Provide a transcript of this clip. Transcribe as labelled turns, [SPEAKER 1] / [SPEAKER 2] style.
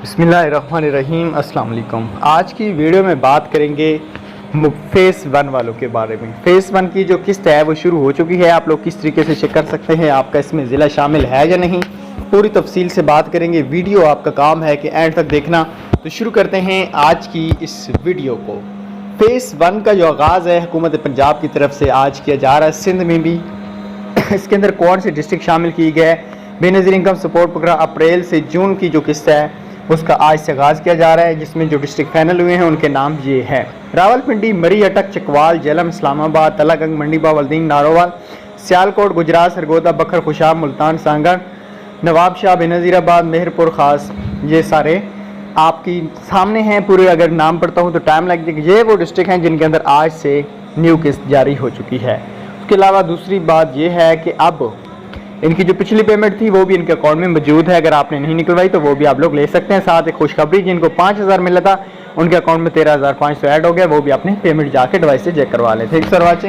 [SPEAKER 1] बिस्मिल्लाहिर्रहमानिर्रहीम अस्सलाम वालेकुम। आज की वीडियो में बात करेंगे फेज़ 1 वालों के बारे में। फेज़ 1 की जो किस्त है वो शुरू हो चुकी है। आप लोग किस तरीके से चेक कर सकते हैं आपका इसमें ज़िला शामिल है या नहीं, पूरी तफसील से बात करेंगे। वीडियो आपका काम है कि एंड तक देखना। तो शुरू करते हैं आज की इस वीडियो को। फेज़ 1 का जो आगाज़ है हुकूमत पंजाब की तरफ से आज किया जा रहा है। सिंध में भी इसके अंदर कौन से डिस्ट्रिक्ट शामिल किए गए, बेनज़ीर इनकम सपोर्ट प्रोग्राम अप्रैल से जून की जो किस्त है उसका आज से आगाज़ किया जा रहा है, जिसमें जो डिस्ट्रिक्ट फाइनल हुए हैं उनके नाम ये हैं: रावलपिंडी, मरी, अटक, चकवाल, झेलम, इस्लामाबाद, तलागंग, मंडी बावलदीन, नारोवाल, सियालकोट, गुजरात, सरगोदा, बखर, खुशाब, मुल्तान, सांगड़, नवाबशाह, बेनज़ीराबाद, मेहरपुर खास। ये सारे आपकी सामने हैं पूरे। अगर नाम पढ़ता हूँ तो टाइम लग जाएगा। ये वो डिस्ट्रिक्ट हैं जिनके अंदर आज से न्यू किस्त जारी हो चुकी है। उसके अलावा दूसरी बात यह है कि अब इनकी जो पिछली पेमेंट थी वो भी इनके अकाउंट में मौजूद है। अगर आपने नहीं निकलवाई तो वो भी आप लोग ले सकते हैं। साथ एक खुशखबरी, जिनको 5000 मिला था उनके अकाउंट में 13500 ऐड हो गया, वो भी अपने पेमेंट जाके डिवाइस से चेक करवा लें। Thanks for watching.